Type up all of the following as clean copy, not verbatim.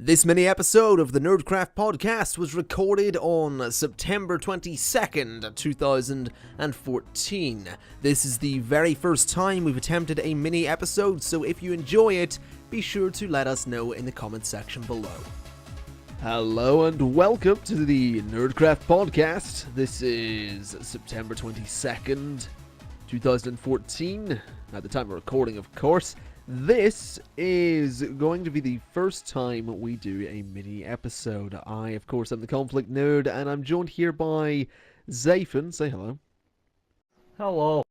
This mini-episode of the NerdCraft Podcast was recorded on September 22nd, 2014. This is the very first time we've attempted a mini-episode, so if you enjoy it, be sure to let us know in the comments section below. Hello and welcome to the NerdCraft Podcast. This is September 22nd, 2014, at the time of recording, of course. This is going to be the first time we do a mini-episode. I, of course, am the Conflict Nerd, and I'm joined here by Zaephyn. Say hello. Hello.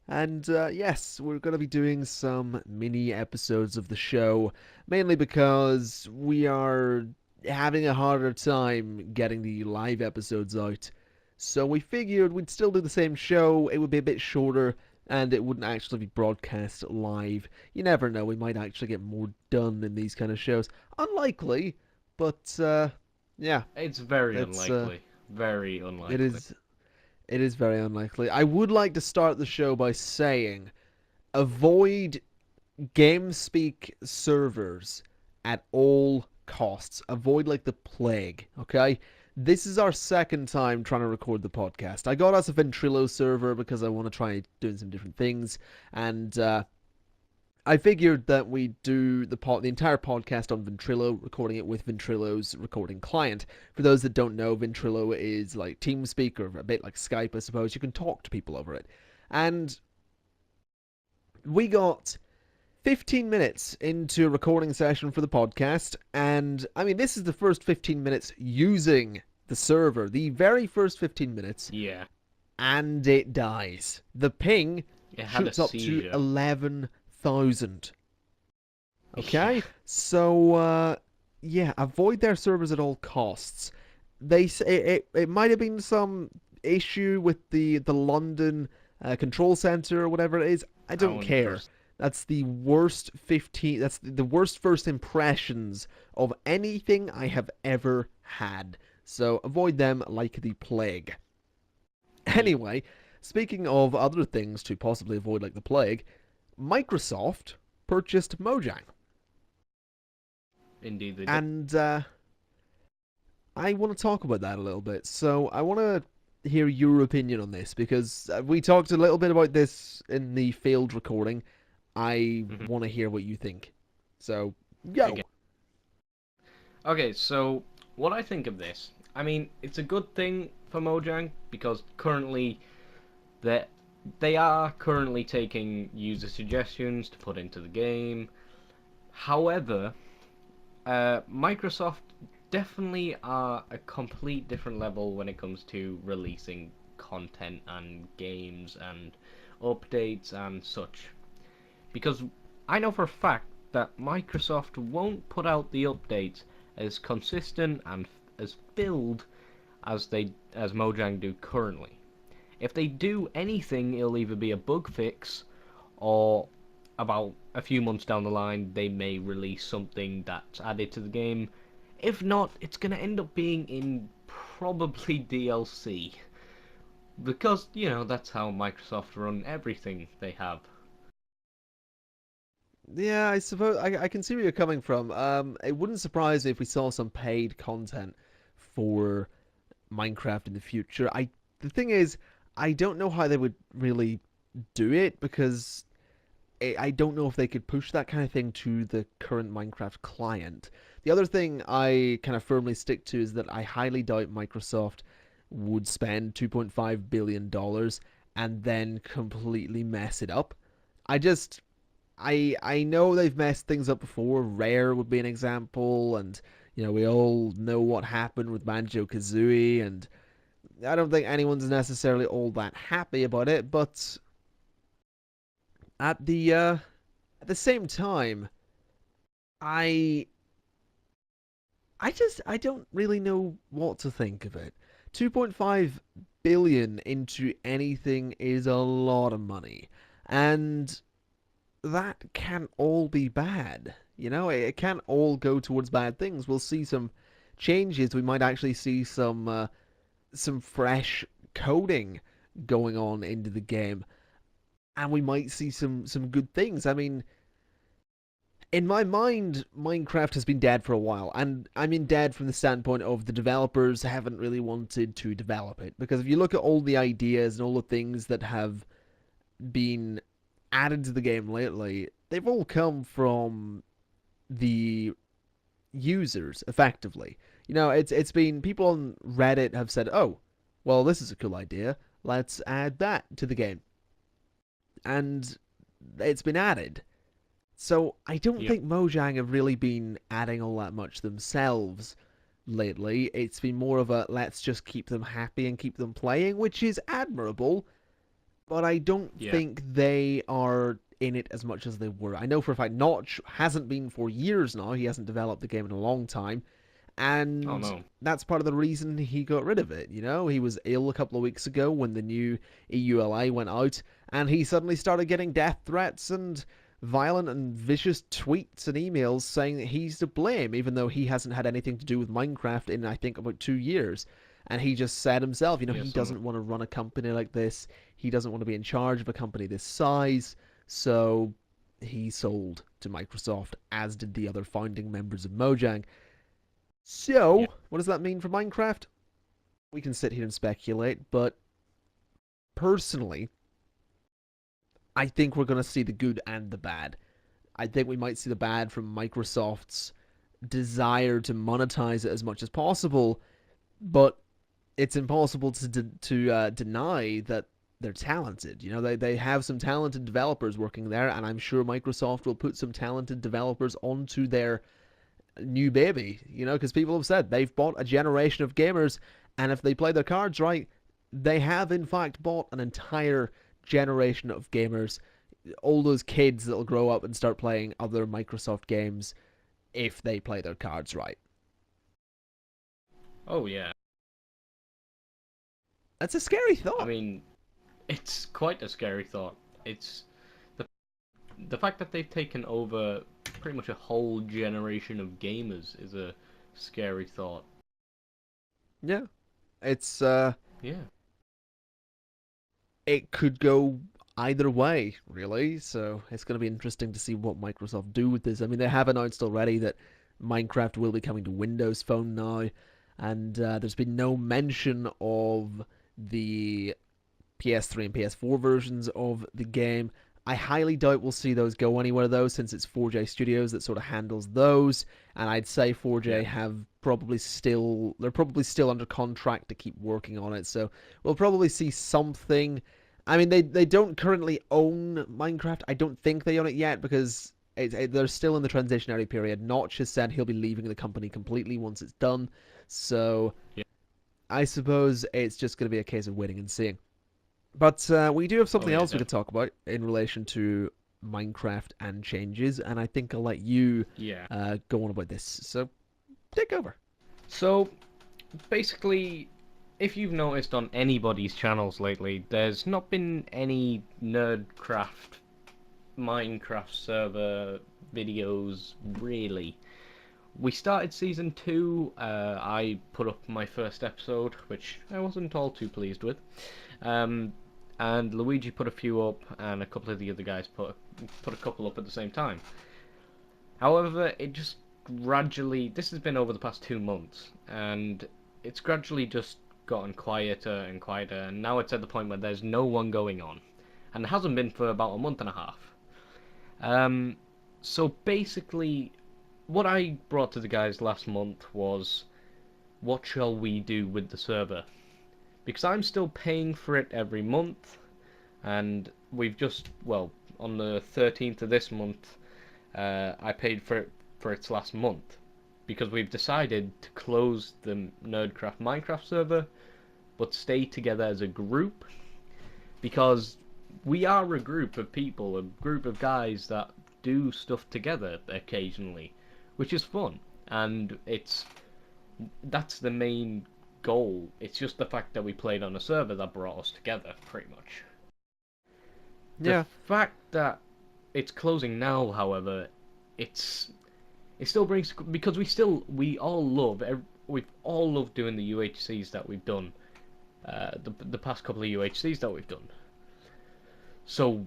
And, yes, we're going to be doing some mini-episodes of the show, mainly because we are having a harder time getting the live episodes out. So we figured we'd still do the same show, it would be a bit shorter, and it wouldn't actually be broadcast live. You never know, we might actually get more done in these kind of shows. Unlikely, but, yeah. It's very unlikely. Very unlikely. It is very unlikely. I would like to start the show by saying, avoid GameSpeak servers at all costs. Avoid like the plague, okay? This is our second time trying to record the podcast. I got us a Ventrilo server because I want to try doing some different things, and I figured that we'd do the entire podcast on Ventrilo, recording it with Ventrilo's recording client. For those that don't know, Ventrilo is like TeamSpeak, or a bit like Skype, I suppose. You can talk to people over it. And we got 15 minutes into a recording session for the podcast, and I mean, this is the first 15 minutes using the server. The very first 15 minutes. Yeah. And it dies. The ping shoots up to 11,000. Okay? So, yeah, avoid their servers at all costs. They say it might have been some issue with the London control center or whatever it is. I don't care. That's the worst that's the worst first impressions of anything I have ever had. So avoid them like the plague. Anyway, speaking of other things to possibly avoid like the plague, Microsoft purchased Mojang. Indeed they did. And I want to talk about that a little bit. So I want to hear your opinion on this, because we talked a little bit about this in the failed recording. I want to hear what you think. So, go! Okay, so what I think of this, I mean, it's a good thing for Mojang, because currently they are currently taking user suggestions to put into the game. However, Microsoft definitely are a complete different level when it comes to releasing content and games and updates and such. Because I know for a fact that Microsoft won't put out the updates as consistent and as filled as Mojang do currently. If they do anything, it'll either be a bug fix, or about a few months down the line they may release something that's added to the game. If not, it's going to end up being in probably DLC. Because, you know, that's how Microsoft run everything they have. Yeah, I suppose I can see where you're coming from. It wouldn't surprise me if we saw some paid content for Minecraft in the future. The thing is, I don't know how they would really do it, because I don't know if they could push that kind of thing to the current Minecraft client. The other thing I kind of firmly stick to is that I highly doubt Microsoft would spend $2.5 billion and then completely mess it up. I know they've messed things up before. Rare would be an example, and you know, we all know what happened with Banjo-Kazooie, and I don't think anyone's necessarily all that happy about it, but at the same time, I don't really know what to think of it. 2.5 billion into anything is a lot of money, and that can't all be bad. You know, it can't all go towards bad things. We'll see some changes. We might actually see some fresh coding going on into the game, and we might see some good things. I mean, in my mind, Minecraft has been dead for a while, and I mean dead from the standpoint of the developers haven't really wanted to develop it. Because if you look at all the ideas and all the things that have been added to the game lately, they've all come from the users, effectively. It's been people on Reddit have said, "Oh, well, this is a cool idea. Let's add that to the game," and it's been added. So I don't Yep. think Mojang have really been adding all that much themselves lately. It's been more of a let's just keep them happy and keep them playing, which is admirable, but I don't Yeah. think they are in it as much as they were. I know for a fact Notch hasn't been for years now. He hasn't developed the game in a long time, Oh and no. that's part of the reason he got rid of it. He was ill a couple of weeks ago when the new EULA went out, and he suddenly started getting death threats and violent and vicious tweets and emails saying that he's to blame, even though he hasn't had anything to do with Minecraft in, I think, about 2 years. And he just said himself, Yeah. he Some. doesn't want to run a company like this. He doesn't want to be in charge of a company this size. So he sold to Microsoft, as did the other founding members of Mojang. Yeah. So, what does that mean for Minecraft? We can sit here and speculate, but personally, I think we're going to see the good and the bad. I think we might see the bad from Microsoft's desire to monetize it as much as possible, but it's impossible to deny that they're talented. They have some talented developers working there, and I'm sure Microsoft will put some talented developers onto their new baby. Because people have said they've bought a generation of gamers, and if they play their cards right, they have in fact bought an entire generation of gamers. All those kids that'll grow up and start playing other Microsoft games if they play their cards right. Oh yeah. That's a scary I thought. mean, it's quite a scary thought. It's the the fact that they've taken over pretty much a whole generation of gamers is a scary thought. Yeah, it's Yeah. it could go either way, really. So it's going to be interesting to see what Microsoft do with this. I mean, they have announced already that Minecraft will be coming to Windows Phone now, and there's been no mention of the PS3 and PS4 versions of the game. I highly doubt we'll see those go anywhere though, since it's 4J Studios that sort of handles those, and I'd say 4J Yeah. have they're probably still under contract to keep working on it. So we'll probably see something. I mean, they don't currently own Minecraft. I don't think they own it yet because they're still in the transitionary period. Notch has said he'll be leaving the company completely once it's done. So Yeah. I suppose it's just going to be a case of waiting and seeing. But we do have Oh something yeah. else we could talk about in relation to Minecraft and changes, and I think I'll let you Yeah. go on about this. So take over. So basically, if you've noticed on anybody's channels lately, there's not been any NerdCraft Minecraft server videos really. We started season 2. I put up my first episode, which I wasn't all too pleased with. Um, and Luigi put a few up, and a couple of the other guys put a couple up at the same time. However, it just gradually. This has been over the past 2 months, and it's gradually just gotten quieter and quieter, and now it's at the point where there's no one going on, and it hasn't been for about a month and a half. Um, so basically, what I brought to the guys last month was, what shall we do with the server? Because I'm still paying for it every month, and we've just, well, on the 13th of this month, I paid for it for its last month. Because we've decided to close the NerdCraft Minecraft server, but stay together as a group, because we are a group of people, a group of guys that do stuff together occasionally, which is fun, and that's the main goal. It's just the fact that we played on a server that brought us together, pretty much. The Yeah, fact that it's closing now, however, it's it still brings, because we've all loved doing the UHCs that we've done, the past couple of UHCs that we've done. So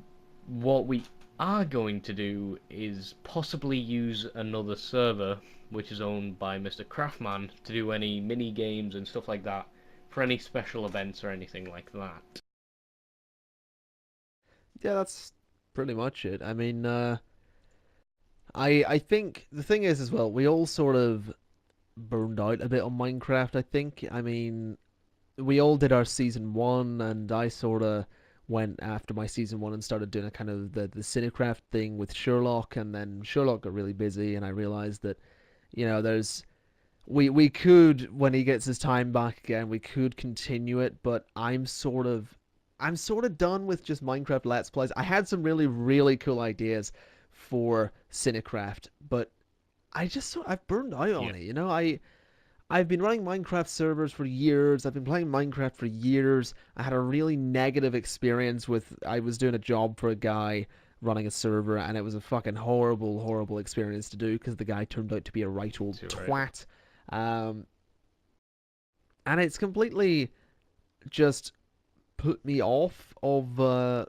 what we are going to do is possibly use another server, which is owned by Mr. Craftman, to do any mini games and stuff like that for any special events or anything like that. Yeah, that's pretty much it. I mean, I think the thing is as well, we all sort of burned out a bit on Minecraft. I think. I mean, we all did our season 1, and I sort of went after my season 1 and started doing a kind of the Cinecraft thing with Sherlock, and then Sherlock got really busy, and I realized that there's we could, when he gets his time back again, we could continue it, but I'm sort of done with just Minecraft Let's Plays. I had some really really cool ideas for Cinecraft, but I've burned out Yeah. on it. I've been running Minecraft servers for years. I've been playing Minecraft for years. I had a really negative experience with I was doing a job for a guy running a server, and it was a fucking horrible, horrible experience to do because the guy turned out to be a right old Too right. twat. Um, and it's completely just put me off of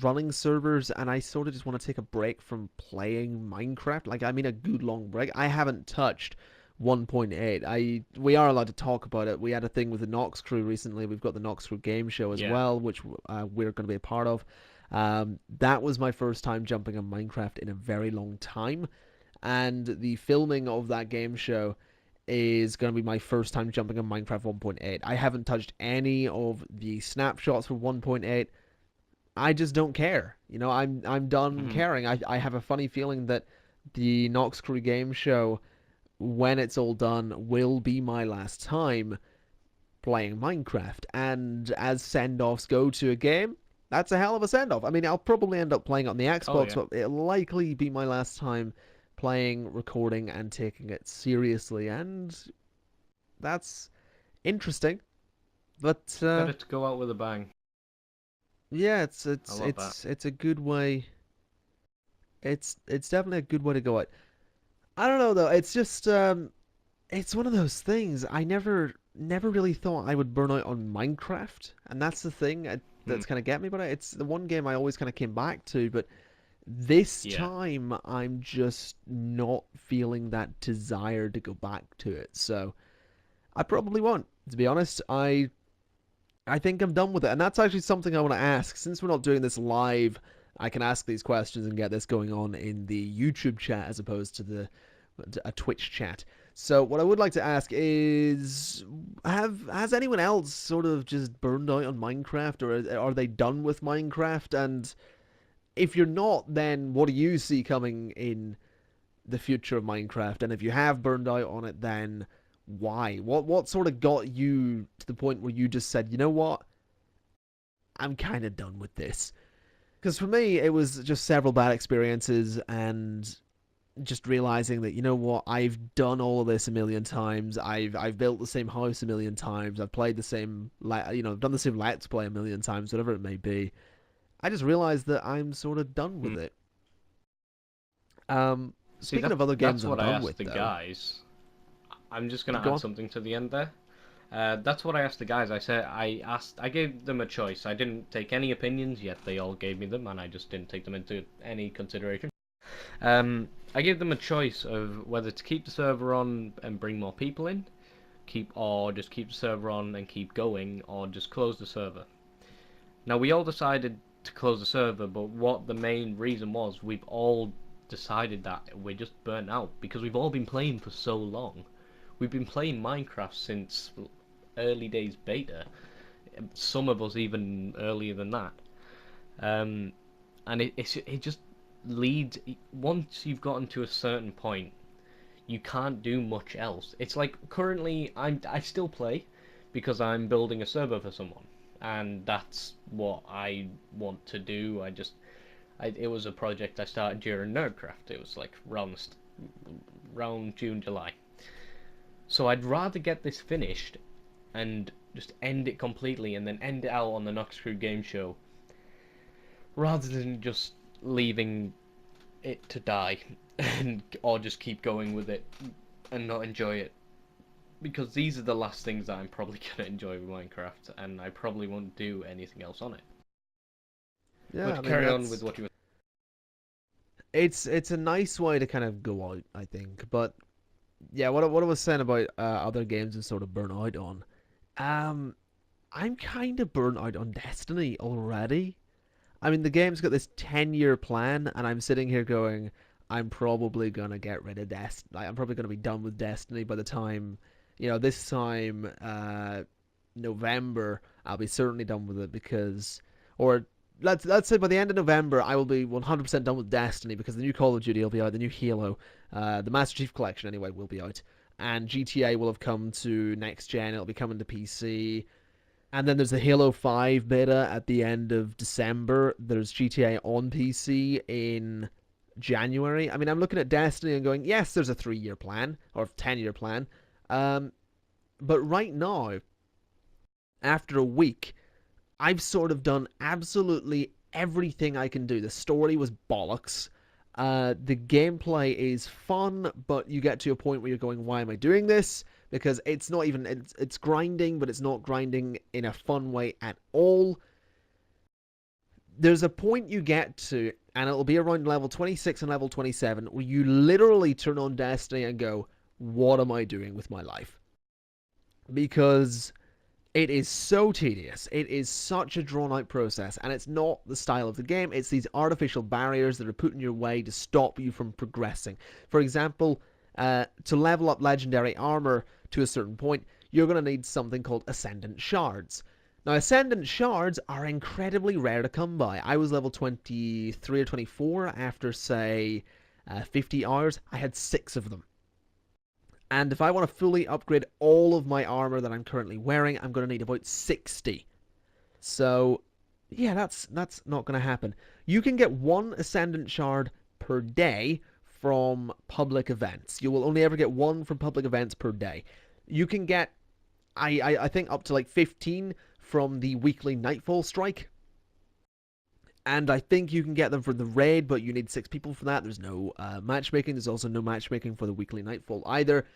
running servers, and I sort of just want to take a break from playing Minecraft. Like, I mean, a good long break. I haven't touched 1.8. We are allowed to talk about it. We had a thing with the Nox crew recently. We've got the Nox crew game show as Yeah. well, which we're going to be a part of. That was my first time jumping on Minecraft in a very long time, and the filming of that game show is going to be my first time jumping on Minecraft 1.8. I haven't touched any of the snapshots for 1.8. I just don't care. I'm done Hmm. caring. I have a funny feeling that the Nox Crew game show, when it's all done, will be my last time playing Minecraft. And as send offs go to a game, that's a hell of a send off. I mean, I'll probably end up playing it on the Oh Xbox, yeah. but it'll likely be my last time playing, recording, and taking it seriously. And that's interesting. But Better to go out with a bang. yeah, it's I it's love that. it's it's a good way. It's definitely a good way to go out. I don't know though. It's just it's one of those things. I never really thought I would burn out on Minecraft, and that's the thing Hmm. that's kind of get me. But it's the one game I always kind of came back to. But this Yeah. time, I'm just not feeling that desire to go back to it. So I probably won't. To be honest, I think I'm done with it. And that's actually something I want to ask. Since we're not doing this live, I can ask these questions and get this going on in the YouTube chat as opposed to a Twitch chat. So what I would like to ask is, has anyone else sort of just burned out on Minecraft, or are they done with Minecraft? And if you're not, then what do you see coming in the future of Minecraft? And if you have burned out on it, then why? What sort of got you to the point where you just said, you know what, I'm kind of done with this? Because for me, it was just several bad experiences, and just realizing that, you know what, I've done all of this a million times. I've built the same house a million times. I've played the same, I've done the same Let's Play a million times, whatever it may be. I just realized that I'm sort of done Hmm. with it. See, Speaking of other games that's I'm what I done asked with, the though, guys. I'm just gonna go add on. something to the end there. That's what I asked the guys. I gave them a choice. I didn't take any opinions, yet they all gave me them, and I just didn't take them into any consideration. I gave them a choice of whether to keep the server on and bring more people in, or just keep the server on and keep going, or just close the server. Now we all decided to close the server, but what the main reason was, we've all decided that we're just burnt out because we've all been playing for so long. We've been playing Minecraft since early days beta. Some of us even earlier than that. Um, and it just leads. Once you've gotten to a certain point, you can't do much else. It's like currently I still play because I'm building a server for someone, and that's what I want to do. It was a project I started during NerdCraft. It was like round June, July. So I'd rather get this finished and just end it completely and then end it out on the Nox Crew game show rather than just leaving it to die and or just keep going with it and not enjoy it, because these are the last things that I'm probably gonna enjoy with Minecraft, and I probably won't do anything else on it. Yeah, I But mean, carry on with that's what you were. it's a nice way to kind of go out, I think. But yeah, what I was saying about other games and sort of burn out on, um, I'm kind of burnt out on Destiny already. I mean, the game's got this 10-year plan, and I'm sitting here going, I'm probably gonna get rid of Destiny. Like, I'm probably gonna be done with Destiny by the time, this time, November. I'll be certainly done with it because, or let's say by the end of November, I will be 100% done with Destiny because the new Call of Duty will be out, the new Halo, the Master Chief Collection anyway will be out, and GTA will have come to next gen. It'll be coming to PC. And then there's the Halo 5 beta at the end of December. There's GTA on PC in January. I mean, I'm looking at Destiny and going, yes, there's a 3-year plan or 10-year plan. But right now, after a week, I've sort of done absolutely everything I can do. The story was bollocks. The gameplay is fun, but you get to a point where you're going, why am I doing this? Because it's not even, it's grinding, but it's not grinding in a fun way at all. There's a point you get to, and it'll be around level 26 and level 27, where you literally turn on Destiny and go, what am I doing with my life? Because it is so tedious. It is such a drawn-out process, and it's not the style of the game. It's these artificial barriers that are put in your way to stop you from progressing. For example, to level up legendary armor to a certain point, you're going to need something called Ascendant Shards. Now, Ascendant Shards are incredibly rare to come by. I was level 23 or 24 after, say, 50 hours. I had 6 of them. And if I want to fully upgrade all of my armor that I'm currently wearing, I'm going to need about 60. So, yeah, that's not going to happen. You can get 1 Ascendant Shard per day from public events. You will only ever get 1 from public events per day. You can get, I think, up to like 15 from the weekly Nightfall Strike. And I think you can get them from the raid, but you need 6 people for that. There's no matchmaking. There's also no matchmaking for the weekly Nightfall either.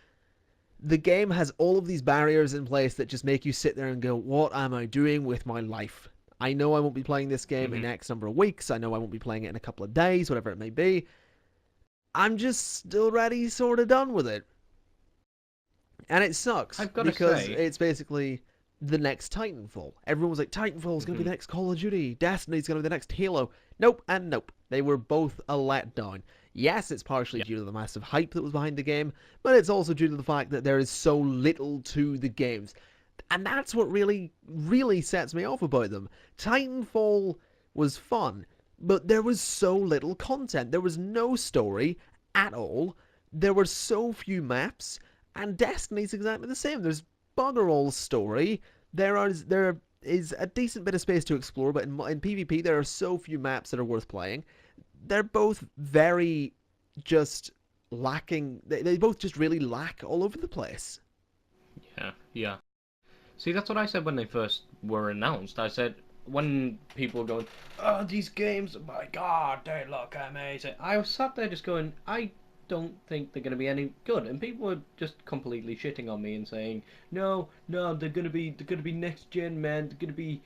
The game has all of these barriers in place that just make you sit there and go, what am I doing with my life? I know I won't be playing this game in X number of weeks. I know I won't be playing it in a couple of days, whatever it may be. I'm just already sort of done with it. And it sucks. I've got to because say, it's basically the next Titanfall. Everyone was like, Titanfall's going to be the next Call of Duty. Destiny's going to be the next Halo. Nope and nope. They were both a letdown. Yes, it's partially due to the massive hype that was behind the game, but it's also due to the fact that there is so little to the games. And that's what really, really sets me off about them. Titanfall was fun, but there was so little content. There was no story at all. There were so few maps, and Destiny's exactly the same. There's bugger all story. There is a decent bit of space to explore, but in PvP there are so few maps that are worth playing. They're both very just lacking. They both just really lack all over the place. Yeah. See, that's what I said when they first were announced. I said, when people were going, oh, these games, my God, they look amazing. I was sat there just going, I don't think they're going to be any good. And people were just completely shitting on me and saying, no, they're going to be next gen, man. They're going to be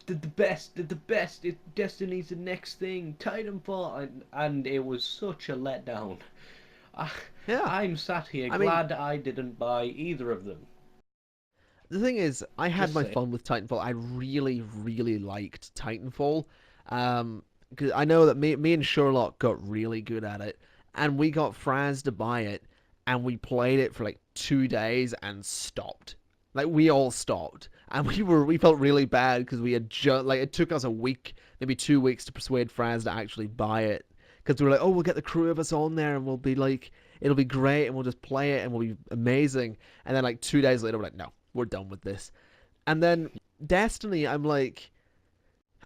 the best. They're the best. Destiny's the next thing. Titanfall. And it was such a letdown. I'm sat here glad I didn't buy either of them. The thing is, I had my fun with Titanfall. I really, really liked Titanfall. Because I know that me and Sherlock got really good at it. And we got Fraz to buy it. And we played it for like 2 days and stopped. Like, we all stopped. And we felt really bad because we had it took us a week, maybe 2 weeks to persuade Fraz to actually buy it. Because we were like, oh, we'll get the crew of us on there and we'll be like, it'll be great and we'll just play it and we'll be amazing. And then like 2 days later, we're like, no, we're done with this. And then Destiny, I'm like,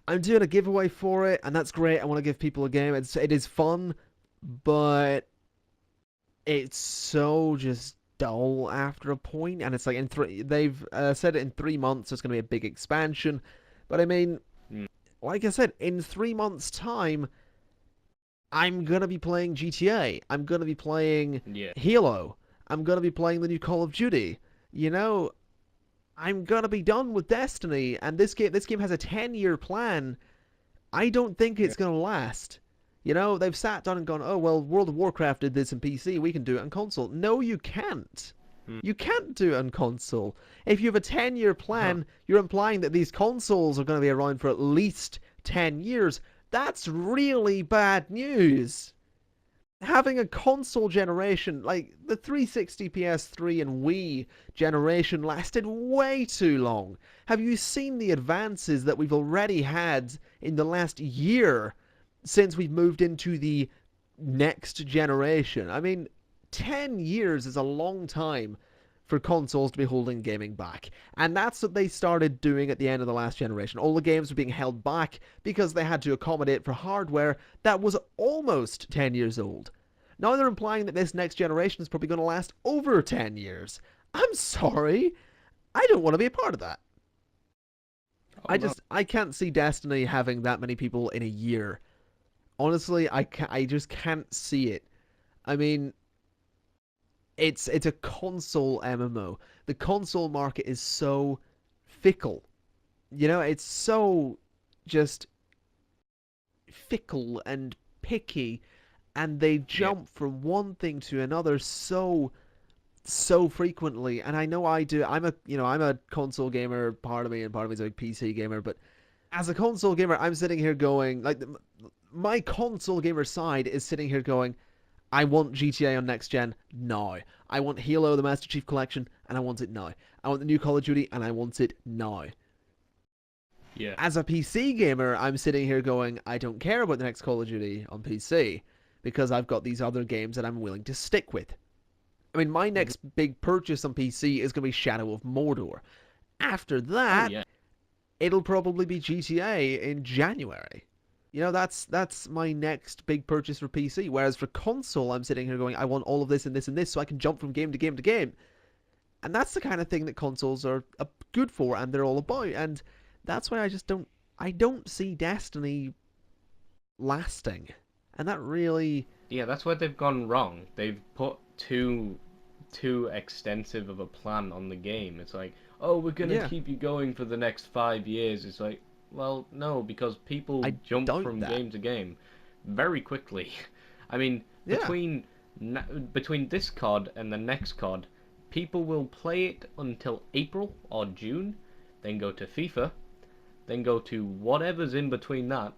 I'm doing a giveaway for it and that's great. I want to give people a game. It is fun, but it's so just dull after a point. And it's like they've said it in 3 months there's going to be a big expansion. But I mean, like I said, in 3 months' time, I'm going to be playing GTA. I'm going to be playing Halo. I'm going to be playing the new Call of Duty. You know, I'm going to be done with Destiny. And this game has a 10-year plan. I don't think it's going to last. You know, they've sat down and gone, oh, well, World of Warcraft did this in PC, we can do it on console. No, you can't. Hmm. You can't do it on console. If you have a 10-year Huh. plan, you're implying that these consoles are going to be around for at least 10 years. That's really bad news. Having a console generation, like the 360, PS3, and Wii generation lasted way too long. Have you seen the advances that we've already had in the last year since we've moved into the next generation? I mean, 10 years is a long time for consoles to be holding gaming back. And that's what they started doing at the end of the last generation. All the games were being held back because they had to accommodate for hardware that was almost 10 years old. Now they're implying that this next generation is probably going to last over 10 years. I'm sorry. I don't want to be a part of that. Oh no. I can't see Destiny having that many people in a year. Honestly, I just can't see it. I mean, it's a console MMO. The console market is so fickle. You know, it's so just fickle and picky, and they Yeah. jump from one thing to another so frequently. And I know I do. I'm a console gamer, part of me, and part of me is a big PC gamer. But as a console gamer, I'm sitting here going, like, my console gamer side is sitting here going, I want GTA on next gen now. I want Halo, the Master Chief Collection, and I want it now. I want the new Call of Duty, and I want it now. Yeah. As a PC gamer, I'm sitting here going, I don't care about the next Call of Duty on PC because I've got these other games that I'm willing to stick with. I mean, my next big purchase on PC is going to be Shadow of Mordor. After Oh that, yeah. it'll probably be GTA in January. You know, that's my next big purchase for PC. Whereas for console, I'm sitting here going, I want all of this and this and this so I can jump from game to game to game. And that's the kind of thing that consoles are good for and they're all about. And that's why I don't see Destiny lasting. And that really, Yeah, that's where they've gone wrong. They've put too extensive of a plan on the game. It's like, oh, we're gonna yeah, keep you going for the next 5 years. It's like, well, no, because people I jump doubt from that. game to game very quickly. I mean, Yeah, between this COD and the next COD, people will play it until April or June, then go to FIFA, then go to whatever's in between that,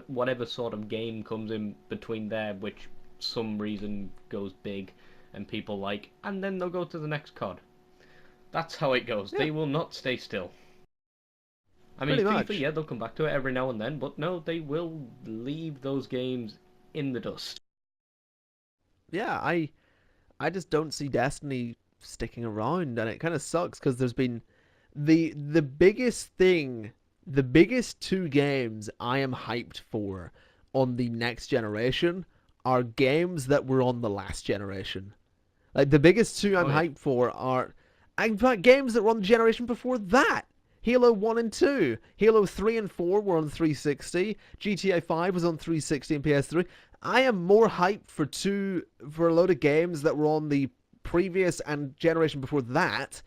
whatever sort of game comes in between there, which some reason goes big and people like, and then they'll go to the next COD. That's how it goes. yeah, They will not stay still. I mean, pretty FIFA, much. yeah, they'll come back to it every now and then, but no, they will leave those games in the dust. Yeah, I just don't see Destiny sticking around, and it kind of sucks because there's been the biggest thing, the biggest two games I am hyped for on the next generation are games that were on the last generation. Like the biggest two I'm Oh yeah. hyped for are, in fact, games that were on the generation before that. Halo 1 and 2. Halo 3 and 4 were on 360. GTA 5 was on 360 and PS3. I am more hyped for a load of games that were on the previous and generation before that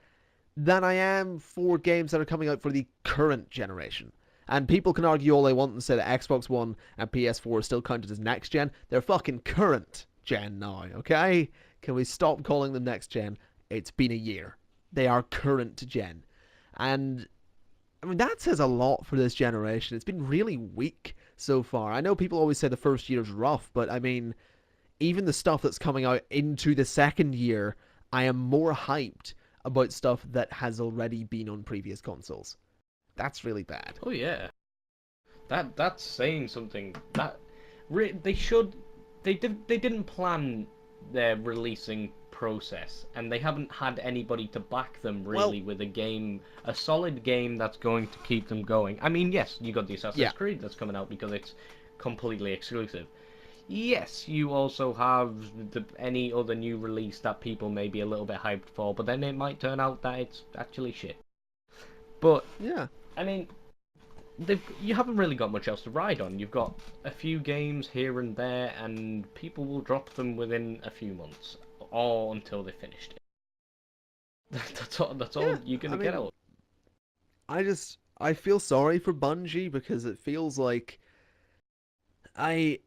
than I am for games that are coming out for the current generation. And people can argue all they want and say that Xbox One and PS4 are still counted as next gen. They're fucking current gen now, okay? Can we stop calling them next gen? It's been a year. They are current gen. And I mean, that says a lot for this generation. It's been really weak so far. I know people always say the first year's rough, but I mean, even the stuff that's coming out into the second year, I am more hyped about stuff that has already been on previous consoles. That's really bad. Oh yeah. That's saying something. They should. They didn't plan their releasing process, and they haven't had anybody to back them Well, really with a solid game that's going to keep them going. I mean, yes, you got the Assassin's yeah, Creed that's coming out because it's completely exclusive. Yes, you also have any other new release that people may be a little bit hyped for, but then it might turn out that it's actually shit. But yeah, I mean, you haven't really got much else to ride on. You've got a few games here and there, and people will drop them within a few months, or until they finished it. That's all yeah. you're gonna I get mean, out. I feel sorry for Bungie because it feels like I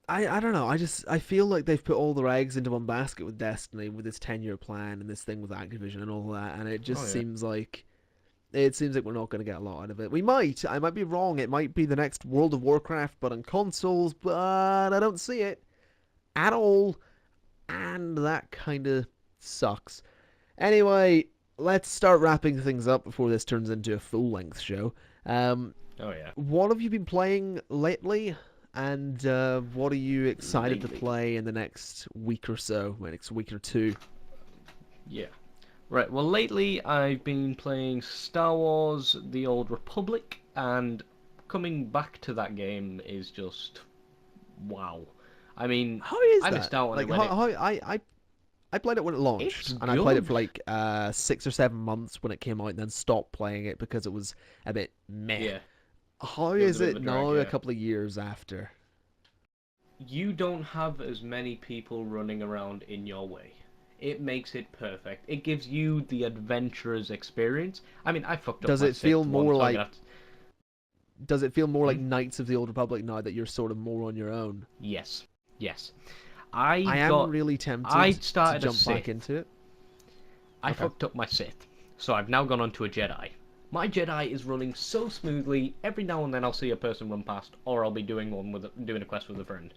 I don't know. I feel like they've put all their eggs into one basket with Destiny, with this 10-year plan and this thing with Activision and all that, and it Oh just yeah. seems like we're not going to get a lot out of it. I might be wrong. It might be the next World of Warcraft, but on consoles. But I don't see it at all, and that kind of sucks. Anyway, let's start wrapping things up before this turns into a full-length show. Um, Oh yeah. what have you been playing lately? And what are you excited to Lately. play in the next week or so, next week or two? Yeah. Right. Well, lately I've been playing Star Wars: The Old Republic, and coming back to that game is just wow. I mean, How is I that? missed out on it Like, when it. I played it when it launched, It's and I played it good. for like 6 or 7 months when it came out, and then stopped playing it because it was a bit meh. Yeah, How it was a is bit of it a now, drag. a Yeah. couple of years after? You don't have as many people running around in your way. It makes it perfect. It gives you the adventurer's experience. I mean, I fucked up Does my it feel Sith more once, so I'm like gonna have to. Hmm? Knights of the Old Republic now that you're sort of more on your own? Yes, yes. I I am got. really I tempted to started a jump back Sith. into it. I Okay. fucked up my Sith, so I've now gone on to a Jedi. My Jedi is running so smoothly. Every now and then I'll see a person run past, or I'll be doing a quest with a friend.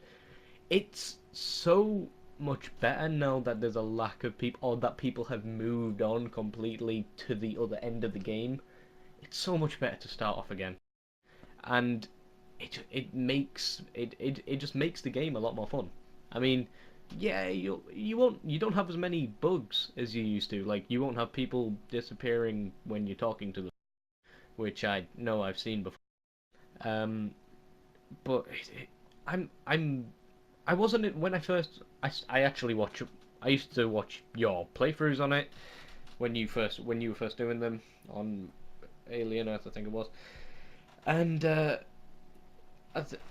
It's so much better now that there's a lack of people, or that people have moved on completely to the other end of the game. It's so much better to start off again, and it just makes the game a lot more fun. I mean, yeah, you don't have as many bugs as you used to. Like you won't have people disappearing when you're talking to them, which I know I've seen before. Um, but I'm I wasn't when I first I actually watch I used to watch your playthroughs on it when you were first doing them on Alien Earth I think it was, and I, th-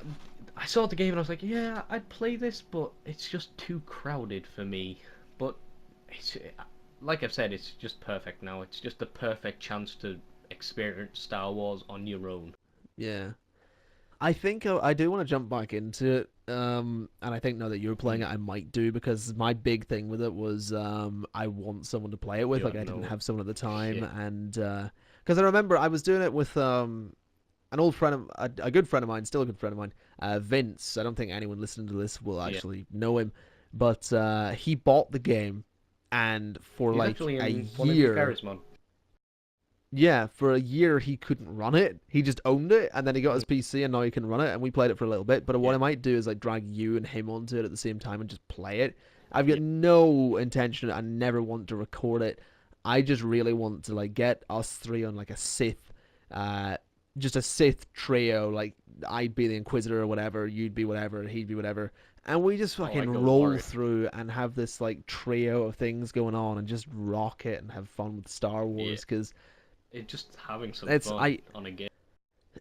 I saw the game and I was like, yeah, I'd play this, but it's just too crowded for me. But it's like I've said, it's just perfect now. It's just the perfect chance to experience Star Wars on your own. Yeah. I think I do want to jump back into it, and I think now that you're playing Mm. it, I might do because my big thing with it was I want someone to play it with. You Like had I didn't no have someone at the time, shit. and because I remember I was doing it with an old friend, a good friend of mine, still a good friend of mine, Vince. I don't think anyone listening to this will Yeah, actually know him, but he bought the game, and for he's like actually a in one of your year, Garry's mod. yeah, for a year he couldn't run it. He just owned it, and then he got his PC, and now he can run it. And we played it for a little bit. But what Yeah, I might do is like drag you and him onto it at the same time and just play it. I've got yeah, no intention. I never want to record it. I just really want to like get us three on like a Sith, uh, just a Sith trio. Like I'd be the Inquisitor or whatever, you'd be whatever, he'd be whatever, and we just oh, I fucking go roll Warrior. through and have this like trio of things going on and just rock it and have fun with Star Yeah, Wars because it's just having some it's fun I on a game.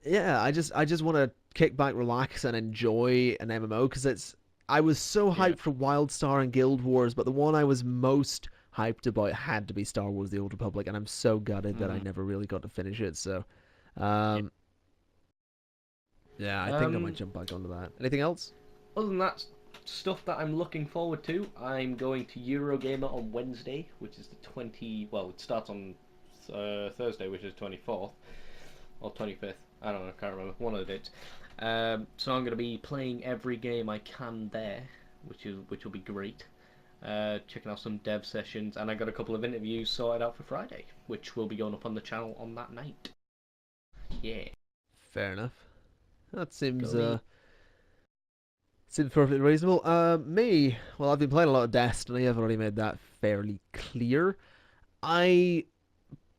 yeah, I just want to kick back, relax, and enjoy an MMO because it's. I was so Yeah. hyped for WildStar and Guild Wars, but the one I was most hyped about had to be Star Wars: The Old Republic, and I'm so gutted that I Mm, never really got to finish it. So, yeah. um, yeah, I think I might Um, jump back onto that. Anything else? Other than that, stuff that I'm looking forward to, I'm going to Eurogamer on Wednesday, which is the 20. Well, it starts on Thursday, which is 24th or 25th. I don't know, I can't remember. One of the dates. So I'm going to be playing every game I can there, which will be great. Checking out some dev sessions, and I got a couple of interviews sorted out for Friday, which will be going up on the channel on that night. Yeah, Fair enough. That go seems me. seems perfectly reasonable. Me, well, I've been playing a lot of Destiny. I've already made that fairly clear. I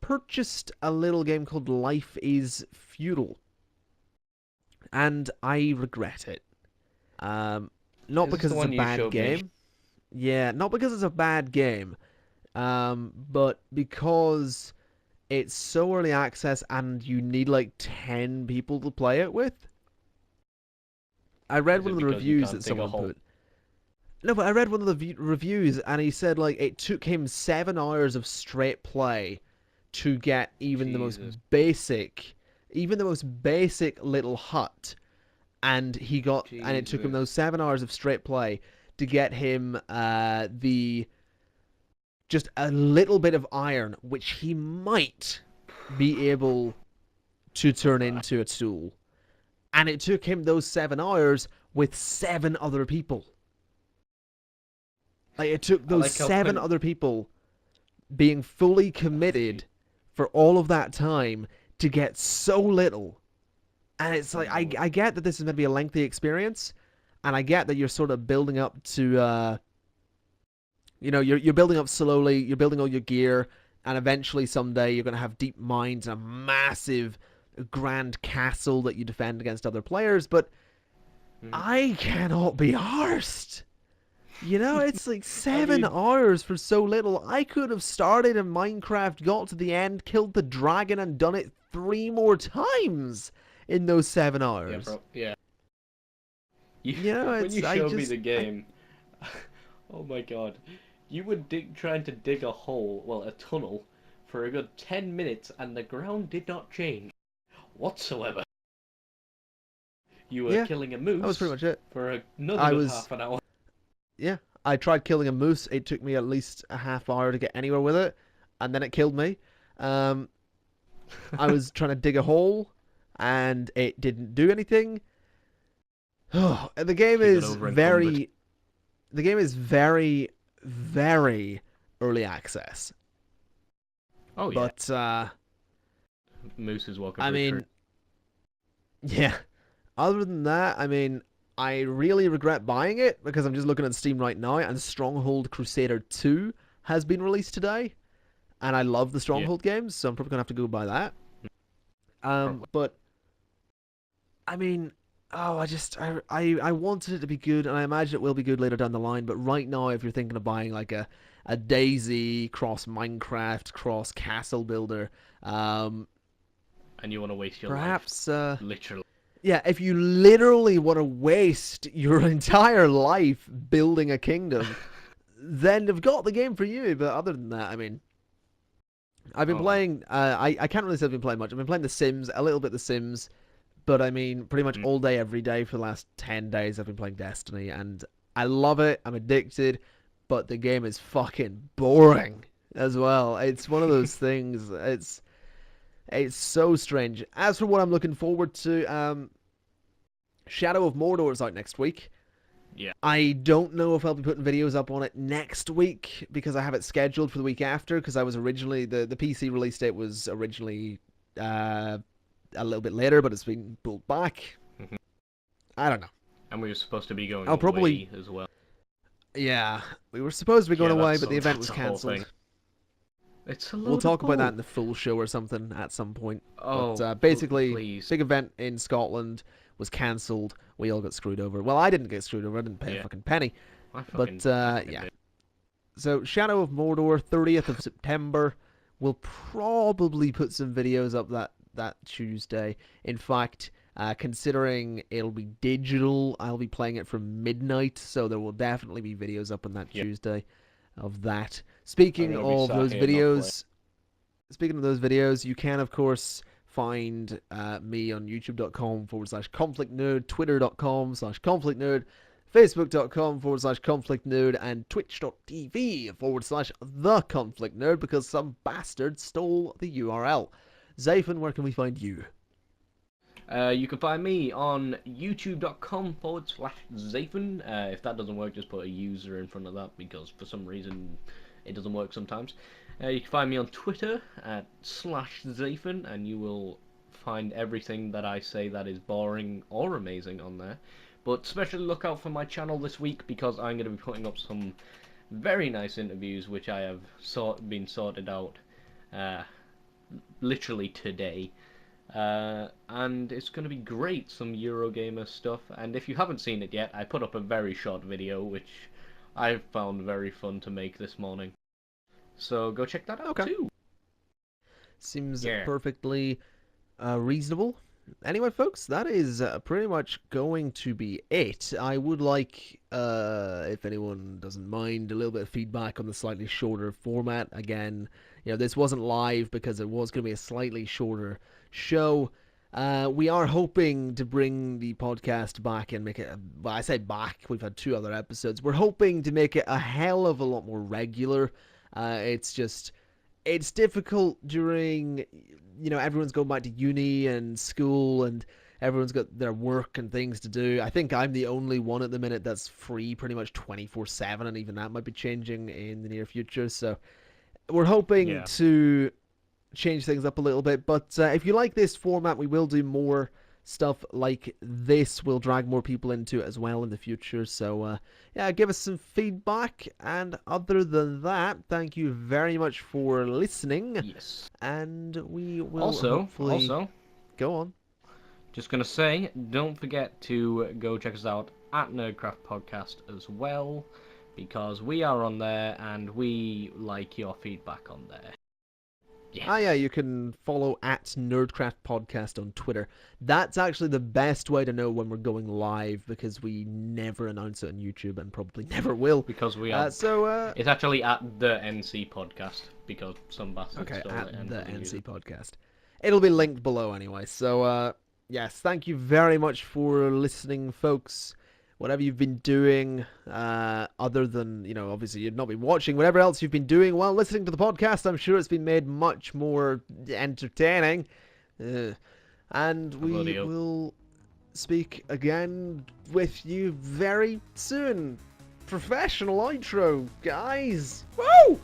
purchased a little game called Life is Feudal, and I regret it. Um, not Is this because the it's a one you bad showed me? game. Yeah, not because it's a bad game. But because it's so early access and you need like 10 people to play it with. I read Is one it of the because you reviews can't that dig a someone hole? put. No, but I read one of the reviews and he said like it took him 7 hours of straight play to get Jesus. even the most basic little hut. and it took him Jesus. those 7 hours of straight play to get him just a little bit of iron, which he might be able to turn into a tool. And it took him those 7 hours with 7 other people. Like, it took those 7 other people being fully committed for all of that time to get so little. And it's like, I get that this is going to be a lengthy experience, and I get that you're sort of building up to, you're building up slowly, you're building all your gear, and eventually someday you're going to have deep mines and a massive grand castle that you defend against other players, but I cannot be arsed. It's like 7 hours for so little. I could have started in Minecraft, got to the end, killed the dragon, and done it 3 more times in those 7 hours. Yeah, bro. Yeah. When you showed me the game, oh my god, you were trying to dig a hole, well, a tunnel, for a good 10 minutes, and the ground did not change whatsoever. You were killing a moose. That was pretty much it. For another half an hour. Yeah, I tried killing a moose. It took me at least a half hour to get anywhere with it, and then it killed me. I was trying to dig a hole, and it didn't do anything. The game is very, very early access. Oh yeah. But moose is welcome. I mean, yeah. Other than that, I mean, I really regret buying it because I'm just looking at Steam right now, and Stronghold Crusader 2 has been released today, and I love the Stronghold games, so I'm probably gonna have to go buy that. But I mean, I wanted it to be good, and I imagine it will be good later down the line. But right now, if you're thinking of buying like a Daisy cross Minecraft cross castle builder, and you want to waste your life, literally. Yeah, if you literally want to waste your entire life building a kingdom, then they've got the game for you. But other than that, I mean, I've been playing, I can't really say I've been playing much. I've been playing The Sims, a little bit The Sims, but I mean, pretty much all day, every day for the last 10 days I've been playing Destiny, and I love it, I'm addicted, but the game is fucking boring as well. It's one of those things, it's so strange. As for what I'm looking forward to, Shadow of Mordor is out next week. Yeah. I don't know if I'll be putting videos up on it next week because I have it scheduled for the week after, because I was originally, the PC release date was originally a little bit later, but it's been pulled back. I don't know. And we were supposed to be going away as well. Yeah, we were supposed to be going away, but the event was cancelled. We'll talk about that in the full show or something at some point. But basically, big event in Scotland was cancelled. We all got screwed over. Well, I didn't get screwed over. I didn't pay a fucking penny. Yeah. So, Shadow of Mordor, 30th of September. We'll probably put some videos up that Tuesday. In fact, considering it'll be digital, I'll be playing it from midnight, so there will definitely be videos up on that Tuesday of that. Speaking of those videos, you can, of course, find me on youtube.com/ConflictNerd, twitter.com/ConflictNerd, facebook.com/ConflictNerd, and twitch.tv/TheConflictNerd, because some bastard stole the URL. Zaephyn, where can we find you? You can find me on youtube.com/Zaephyn. If that doesn't work, just put a user in front of that, because for some reason it doesn't work sometimes. You can find me on Twitter at /Zaephyn, and you will find everything that I say that is boring or amazing on there. But especially look out for my channel this week, because I'm going to be putting up some very nice interviews which I have been sorted out literally today. And it's going to be great, some Eurogamer stuff. And if you haven't seen it yet, I put up a very short video which I found very fun to make this morning. So go check that out too. Seems perfectly reasonable. Anyway, folks, that is pretty much going to be it. I would like, if anyone doesn't mind, a little bit of feedback on the slightly shorter format. Again, this wasn't live because it was going to be a slightly shorter show. We are hoping to bring the podcast back and make it, well, I say back, we've had 2 other episodes. We're hoping to make it a hell of a lot more regular. It's difficult during, everyone's going back to uni and school and everyone's got their work and things to do. I think I'm the only one at the minute that's free pretty much 24/7, and even that might be changing in the near future. So we're hoping to change things up a little bit. But if you like this format, we will do more stuff like this. We'll drag more people into it as well in the future. So yeah, give us some feedback. And other than that, thank you very much for listening. Yes. And we will also go on. Just going to say, don't forget to go check us out at NerdCraft Podcast as well, because we are on there and we like your feedback on there. Yeah. Yeah, you can follow at NerdCraft Podcast on Twitter. That's actually the best way to know when we're going live, because we never announce it on YouTube and probably never will. Because we are. It's actually at the NC Podcast, because some bastard stole it. At the NC Podcast. It'll be linked below anyway. So, yes, thank you very much for listening, folks. Whatever you've been doing, other than, obviously you've not been watching, whatever else you've been doing while listening to the podcast, I'm sure it's been made much more entertaining. And we will speak again with you very soon. Professional outro, guys. Woo!